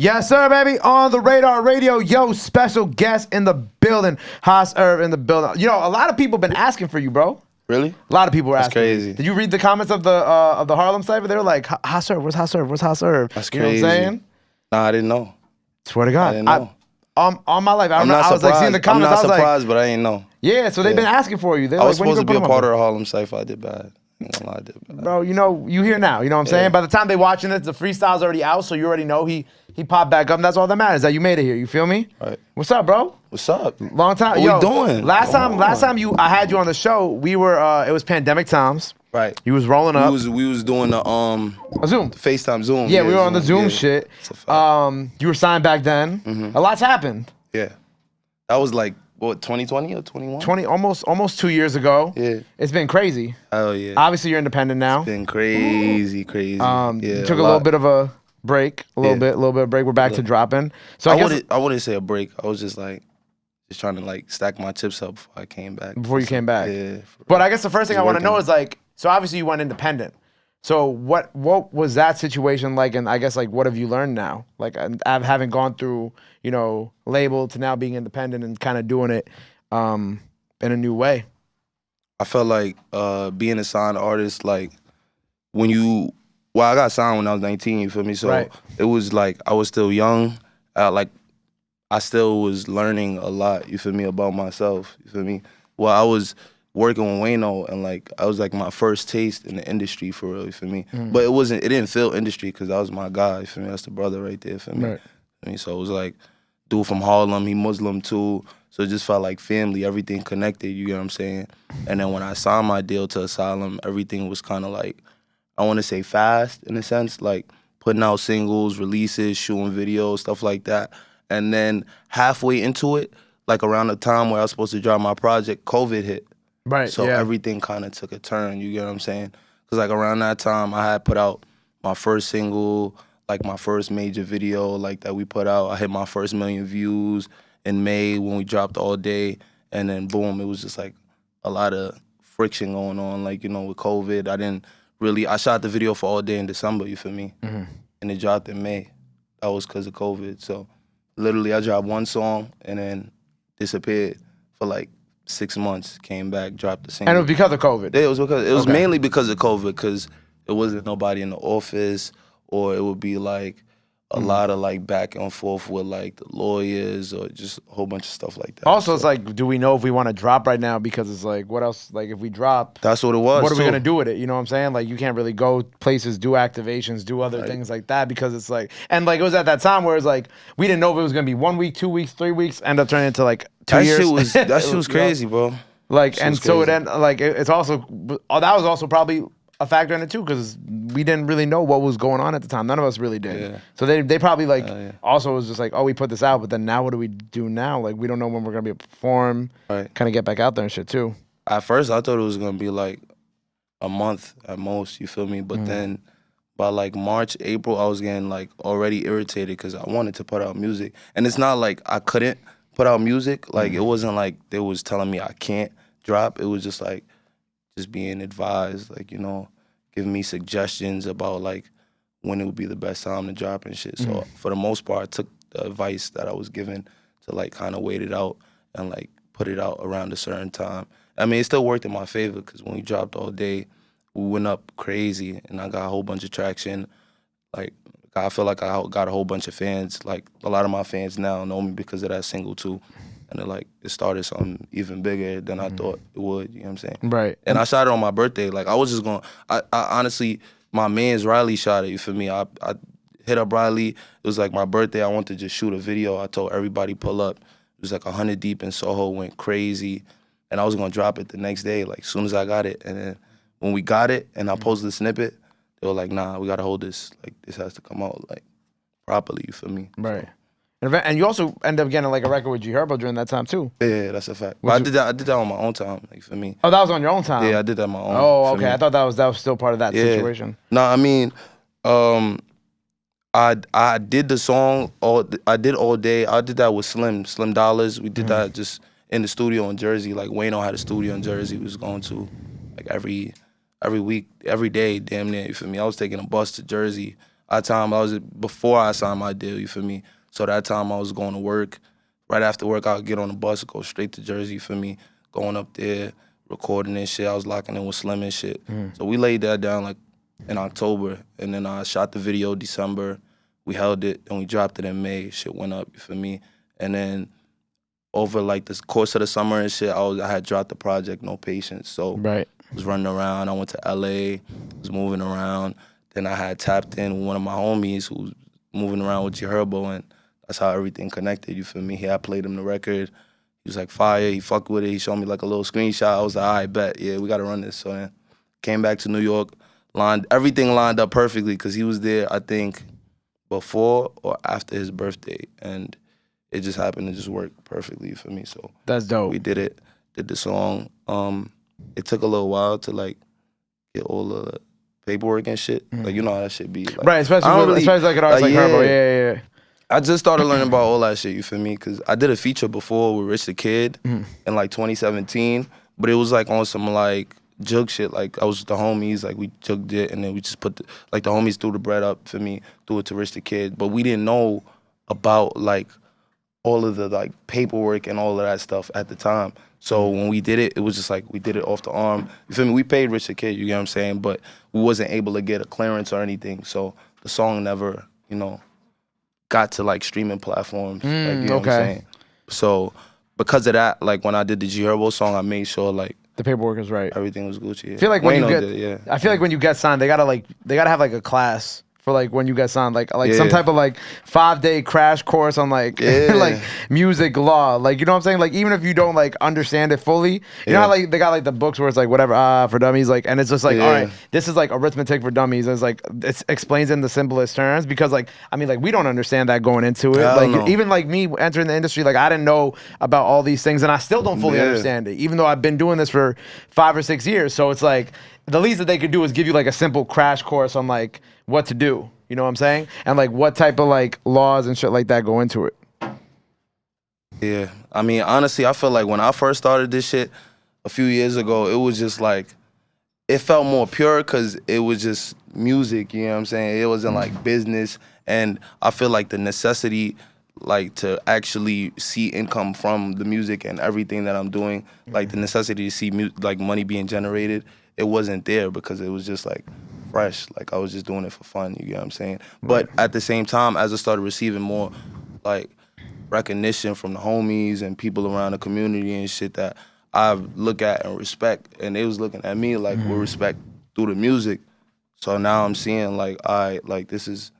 Yes, sir, baby. On the Radar Radio. Yo, special guest in the building. Haas Herb in the building. You know, a lot of people been asking for you, bro. Really? A lot of people were That's asking. crazy. Did you read the comments of the Harlem Cypher? They were like, Haas Herb, where's Haas Herb? Where's Haas Herb? That's you know crazy. What I'm saying? Nah, I didn't know. Swear to God. I didn't know. All my life, I was like seeing the comments. I'm not I was surprised, like, but I ain't know. yeah, so they've been asking for you. I was supposed to be a part of the Harlem Cypher. I did bad. I did bad. Bro, you know, you here now. You know what I'm saying? By the time they watching this, the freestyle's already out, so you already know he popped back up. And that's all that matters, that you made it here. You feel me? Right. What's up, bro? What's up? Long time. What we doing? Last time I had you on the show, we were it was pandemic times. Right. You was rolling up. We was doing the a Zoom. FaceTime Zoom. Yeah, we were on the Zoom shit. You were signed back then. A lot's happened. Yeah. That was like what, 2020 or 21? Almost 2 years ago. Yeah. It's been crazy. Oh yeah. Obviously you're independent now. It's been crazy. Yeah, you took a little bit of a break. A little bit of break. We're back to dropping. So I wouldn't say a break. I was just trying to like stack my chips up before I came back. Before you came back. Yeah. But I guess the first thing I want to know is like, so obviously you went independent. So what was that situation like? And I guess like, what have you learned now? Like having gone through, you know, label to now being independent and kind of doing it in a new way. I felt like being a signed artist, like I got signed when I was 19, you feel me? So it was like, I was still young. I still was learning a lot, you feel me, about myself, you feel me? Well, I was working with Wayno, and like I was like my first taste in the industry for real, you feel me? But it didn't feel industry because that was my guy, you feel me? That's the brother right there, for me. Right. I mean, so it was like, dude from Harlem, he Muslim too, so it just felt like family, everything connected, you get what I'm saying? And then when I signed my deal to Asylum, everything was kind of like, I want to say fast in a sense, like putting out singles, releases, shooting videos, stuff like that. And then halfway into it, like around the time where I was supposed to drop my project, COVID hit. Right. So everything kind of took a turn, you get what I'm saying? Because like around that time, I had put out my first single, like my first major video like that we put out. I hit my first 1 million views in May when we dropped All Day. And then boom, it was just like a lot of friction going on, like, you know, with COVID. I shot the video for All Day in December, you feel me? And it dropped in May. That was because of COVID. So literally I dropped one song and then disappeared for like 6 months, came back, dropped the single. And it was because of COVID? It was mainly because of COVID, because it wasn't nobody in the office, or it would be like a lot of like back and forth with like the lawyers or just a whole bunch of stuff like that. Also, it's like, do we know if we want to drop right now? Because it's like, what else? Like if we drop, that's what it was. What are we gonna do with it? You know what I'm saying? Like you can't really go places, do activations, do other things like that, because it's like, and like it was at that time where it's like we didn't know if it was gonna be 1 week, 2 weeks, 3 weeks, end up turning into like 2 years. That shit was crazy, bro. Like, and so it ended, like it's also, that was also probably a factor in it too, because we didn't really know what was going on at the time. None of us really did. Yeah. So they probably like also was just like, oh, we put this out, but then now what do we do now? Like we don't know when we're gonna be able to perform, kind of get back out there and shit too. At first I thought it was gonna be like a month at most, you feel me? But then by like March, April, I was getting like already irritated because I wanted to put out music. And it's not like I couldn't put out music. Like it wasn't like they was telling me I can't drop. It was just like, just being advised, like, you know, giving me suggestions about like when it would be the best time to drop and shit. So for the most part, I took the advice that I was given to like kind of wait it out and like put it out around a certain time. I mean, it still worked in my favor because when we dropped All Day, we went up crazy and I got a whole bunch of traction. Like, I feel like I got a whole bunch of fans. Like, a lot of my fans now know me because of that single too. And it started something even bigger than I thought it would, you know what I'm saying? Right. And I shot it on my birthday. Like, I was just going, I honestly, my man's Riley shot it, you feel me? I hit up Riley. It was like my birthday. I wanted to just shoot a video. I told everybody pull up. It was like 100 deep in Soho, went crazy. And I was going to drop it the next day, like, as soon as I got it. And then when we got it and I posted the snippet, they were like, nah, we got to hold this. Like, this has to come out, like, properly, you feel me? Right. And you also end up getting like a record with Herbo during that time too. Yeah, that's a fact. But I did that on my own time, like, for me. Oh, that was on your own time? Yeah, I did that on my own. Oh, okay. I thought that was still part of that situation. No, I mean, I did the song, I did All Day. I did that with Slim Dollars. We did that just in the studio in Jersey. Like, Wayno had a studio in Jersey we was going to like every week, every day, damn near, you feel me? I was taking a bus to Jersey. At time I was before I signed my deal. You feel me? So that time I was going to work. Right after work, I would get on the bus, go straight to Jersey. You feel me? Going up there, recording and shit. I was locking in with Slim and shit. So we laid that down like in October, and then I shot the video December. We held it and we dropped it in May. Shit went up. You feel me? And then over like the course of the summer and shit, I had dropped the project No Patience. So I was running around. I went to LA, was moving around. Then I had tapped in with one of my homies who was moving around with Herbo, and that's how everything connected, you feel me? I played him the record. He was like, fire, he fucked with it. He showed me like a little screenshot. I was like, all right, bet, yeah, we gotta run this. So then came back to New York, everything lined up perfectly because he was there, I think, before or after his birthday. And it just happened to just work perfectly for me. So that's dope. We did the song. It took a little while to like get all the paperwork and shit. Like, you know how that shit be. Like, right, especially like an artist like Herbo. Yeah. I just started learning about all that shit, you feel me? Because I did a feature before with Rich the Kid in like 2017, but it was like on some like jug shit. Like I was with the homies, like we jugged it, and then we just put the homies threw the bread up for me, threw it to Rich the Kid. But we didn't know about like all of the like paperwork and all of that stuff at the time. So when we did it, it was just like we did it off the arm. You feel me? We paid Rich the Kid, you get what I'm saying? But we wasn't able to get a clearance or anything. So the song never, you know, got to like streaming platforms. Like, you know what I'm saying? So because of that, like when I did the G Herbo song, I made sure like the paperwork was right. Everything was Gucci. Yeah. I feel like when I feel like when you get signed, they gotta have like a class for like when you get signed, like some type of like 5-day crash course on like like music law. Like, you know what I'm saying? Like even if you don't like understand it fully, you know how like they got like the books where it's like whatever for dummies, like, and it's just like all right, this is like arithmetic for dummies. And it's like it explains in the simplest terms because like I mean like we don't understand that going into it. Like even like me entering the industry, like I didn't know about all these things and I still don't fully understand it, even though I've been doing this for 5 or 6 years. So it's like the least that they could do is give you like a simple crash course on like what to do. You know what I'm saying? And like what type of like laws and shit like that go into it. Yeah. I mean, honestly, I feel like when I first started this shit a few years ago, it was just like, it felt more pure because it was just music, you know what I'm saying? It wasn't like business. And I feel like the necessity like to actually see income from the music and everything that I'm doing, like the necessity to see like money being generated, it wasn't there because it was just like fresh. Like I was just doing it for fun, you get what I'm saying? But at the same time, as I started receiving more like recognition from the homies and people around the community and shit that I look at and respect, and they was looking at me like with respect through the music. So now I'm seeing like, like this is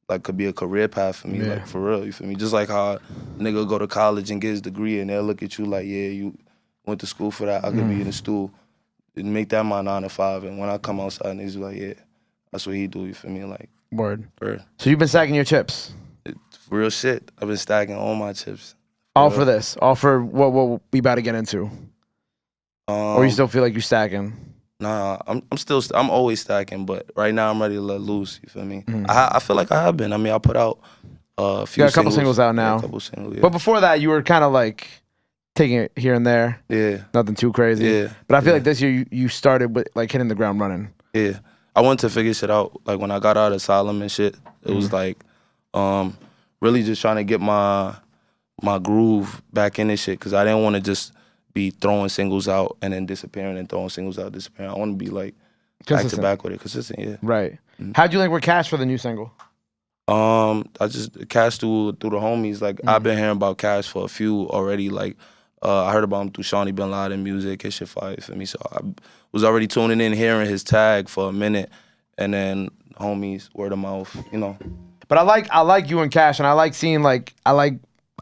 like could be a career path for me, like for real, you feel me? Just like how a nigga go to college and get his degree and they'll look at you like, yeah, you went to school for that, I could be in the stool and make that my 9 to 5. And when I come outside, niggas be like, yeah, that's what he do, you feel me? Like, word. So you've been stacking your chips? Real shit. I've been stacking all my chips. All for this? All for what we about to get into? Or you still feel like you're stacking? Nah, I'm always stacking, but right now I'm ready to let loose, you feel me? I feel like I have been. I mean, I put out a few got a couple singles out now. Yeah, a couple singles, But before that, you were kind of like taking it here and there. Yeah. Nothing too crazy. Yeah. But I feel like this year you started with like hitting the ground running. Yeah. I wanted to figure shit out. Like when I got out of asylum and shit, it was like really just trying to get my groove back in this shit because I didn't want to just be throwing singles out and then disappearing and throwing singles out, disappearing. I want to be like back to back with it, consistent, yeah. Right. How'd you link with Cash for the new single? I just Cash through the homies. Like I've been hearing about Cash for a few already. Like I heard about him through Shawnee Bin Laden music. His shit fire for me. So I was already tuning in, hearing his tag for a minute, and then homies, word of mouth, you know. But I like you and Cash, and I like seeing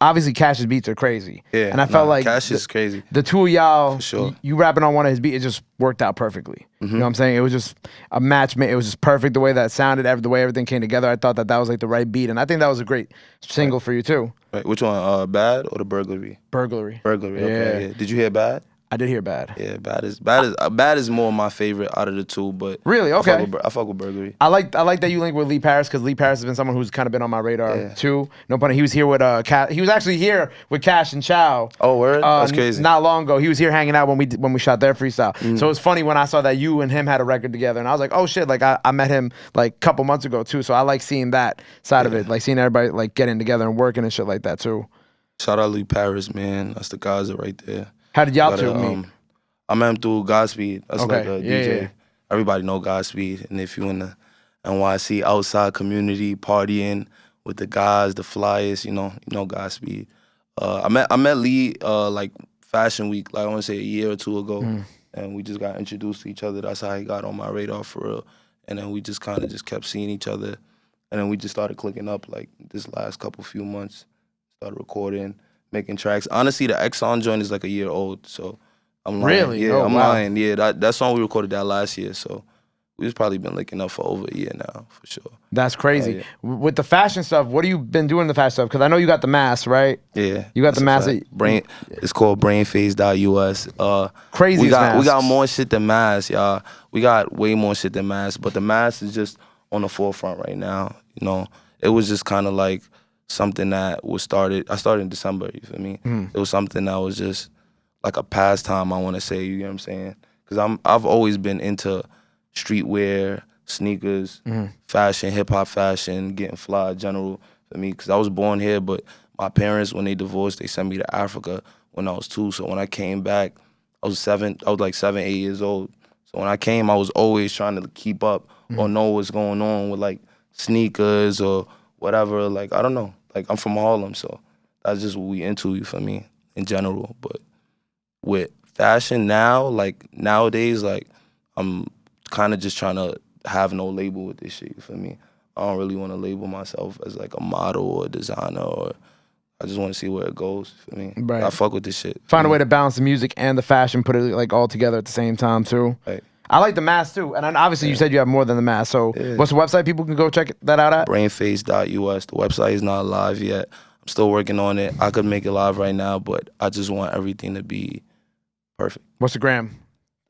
obviously Cash's beats are crazy. Yeah. And I felt like Cash is crazy. The two of y'all, for sure. You rapping on one of his beats, it just worked out perfectly. You know what I'm saying? It was just a match made. It was just perfect the way that sounded, the way everything came together. I thought that was like the right beat, and I think that was a great single for you too. Right. Which one? Bad or the Burglary? Burglary. Burglary. Okay. Yeah. Did you hear Bad? I did hear Bad. Yeah, Bad is more my favorite out of the two, but really, okay. I fuck with Burglary. I like that you link with Lee Paris, because Lee Paris has been someone who's kind of been on my radar too. No pun. He was here with he was actually here with Cash and Chow. Oh, word? That's crazy. Not long ago, he was here hanging out when we shot their freestyle. So it was funny when I saw that you and him had a record together, and I was like, oh shit! Like I met him like a couple months ago too. So I like seeing that side of it, like seeing everybody like getting together and working and shit like that too. Shout out Lee Paris, man. That's the guys right there. How did y'all two meet? I met him through Godspeed. That's like a DJ. Yeah. Everybody know Godspeed. And if you in the NYC outside community partying with the guys, the flyers, you know Godspeed. I met Lee like Fashion Week, like I want to say a year or two ago. And we just got introduced to each other. That's how he got on my radar for real. And then we just kind of just kept seeing each other. And then we just started clicking up like this last few months. Started recording, making tracks. Honestly, the Exxon joint is like a year old, so I'm lying. Really? Yeah, oh, I'm wow. lying. Yeah, that song we recorded that last year, so we've probably been linking up for over a year now, for sure. That's crazy. Yeah. With the fashion stuff, what have you been doing the fashion stuff? Because I know you got the mask, right? Yeah. You got the mask. It's called brainphase.us. Crazy. We got more shit than mask, y'all. We got way more shit than mask, but the mask is just on the forefront right now. You know, it was just kind of like something that I started in December, you feel me? It was something that was just like a pastime, I want to say, you know what I'm saying? Because I've always been into streetwear, sneakers, fashion, hip-hop fashion, getting fly, general, for me. Because I was born here, but my parents, when they divorced, they sent me to Africa when I was 2. So when I came back, I was like 7, 8 years old. So when I came, I was always trying to keep up or know what's going on with like sneakers or whatever. Like, I don't know. Like, I'm from Harlem, so that's just what we into, you feel me, in general. But with fashion now, like nowadays, like I'm kind of just trying to have no label with this shit, you feel me? I don't really want to label myself as like a model or a designer, or I just want to see where it goes, you feel me? Right. I fuck with this shit. Find a way to balance the music and the fashion, put it like all together at the same time too. Right. I like the mask too, and obviously you said you have more than the mask. So what's the website people can go check that out at? Brainphase.us. The website is not live yet. I'm still working on it. I could make it live right now, but I just want everything to be perfect. What's the gram?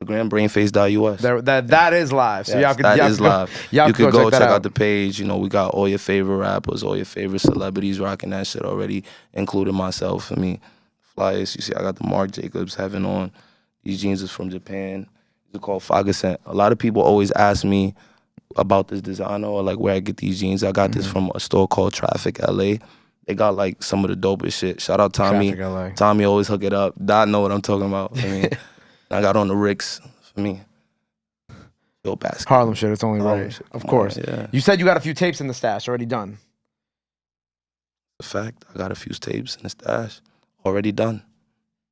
The gram, brainphase.us. That is live. So yes, y'all is live. You could go check out the page. You know, we got all your favorite rappers, all your favorite celebrities rocking that shit already, including myself. I mean, flyers. You see, I got the Marc Jacobs having on. These jeans is from Japan. They're called Fagacent. A lot of people always ask me about this designer or like where I get these jeans. I got this from a store called Traffic LA. They got like some of the dopest shit. Shout out Tommy. Tommy always hook it up. Dot know what I'm talking about. I mean, I got on the Ricks for me. Yo, basket. Harlem shit. It's only right. Shit. Of course. Yeah. You said you got a few tapes in the stash already done. The fact, I got a few tapes in the stash already done.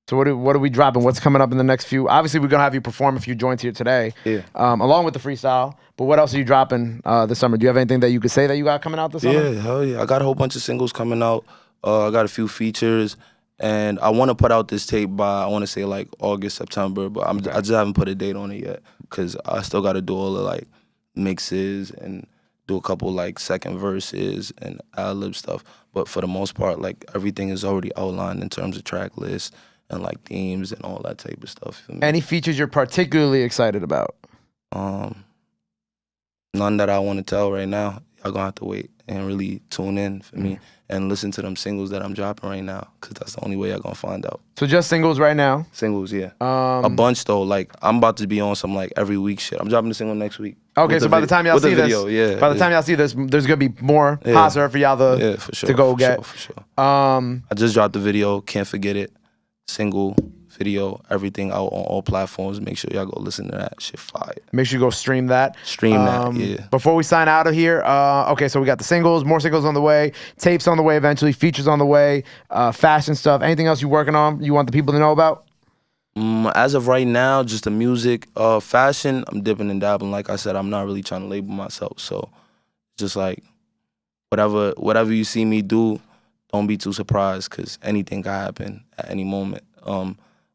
So what are we dropping? What's coming up in the next few? Obviously, we're gonna have you perform a few joints here today, along with the freestyle. But what else are you dropping this summer? Do you have anything that you could say that you got coming out this summer? Yeah, hell yeah. I got a whole bunch of singles coming out. I got a few features, and I want to put out this tape by, I want to say like August, September. But I just haven't put a date on it yet because I still got to do all the like mixes and do a couple like second verses and ad-lib stuff. But for the most part, like everything is already outlined in terms of track list and like themes and all that type of stuff. Any features you're particularly excited about? None that I want to tell right now. Y'all gonna have to wait and really tune in for me and listen to them singles that I'm dropping right now, because that's the only way y'all gonna find out. So just singles right now? Singles, yeah. A bunch though. Like I'm about to be on some like every week shit. I'm dropping a single next week. Okay, so by the time y'all see this, by the time y'all see this, there's gonna be more hot surf for y'all to go get. For sure. I just dropped the video. Can't forget it. Single, video, everything out on all platforms. Make sure y'all go listen to that shit fire. Make sure you go stream that. Stream that, yeah. Before we sign out of here, okay, so we got the singles, more singles on the way, tapes on the way eventually, features on the way, fashion stuff. Anything else you working on you want the people to know about? As of right now, just the music. Fashion, I'm dipping and dabbling. Like I said, I'm not really trying to label myself. So just like whatever you see me do, don't be too surprised, because anything can happen at any moment.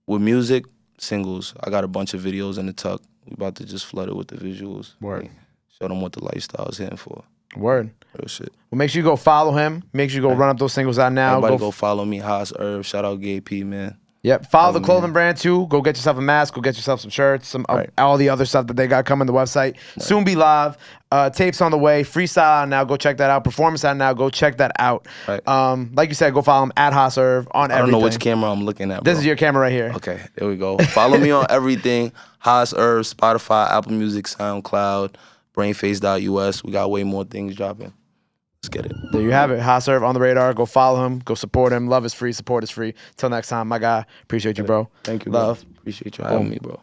With music, singles, I got a bunch of videos in the tuck. We about to just flood it with the visuals. Word. Like, show them what the lifestyle is hitting for. Word. Real shit. Well, make sure you go follow him. Make sure you go run up those singles out now. Everybody go follow me, Haas Herb. Shout out Gay P, man. Yep. Follow the clothing brand too. Go get yourself a mask. Go get yourself some shirts. All the other stuff that they got coming to the website. Right. Soon be live. Tapes on the way. Freestyle now. Go check that out. Performance out now. Go check that out. Right. Like you said, go follow him at Haserv on everything. I don't know which camera I'm looking at, bro. This is your camera right here. Okay, there we go. Follow me on everything. Haserv, Spotify, Apple Music, SoundCloud, brainface.us. We got way more things dropping. Let's get it. There you have it. Haserv on the radar. Go follow him. Go support him. Love is free. Support is free. Till next time, my guy. Appreciate you, bro. Thank you, Love. Bro. Appreciate you having me, bro.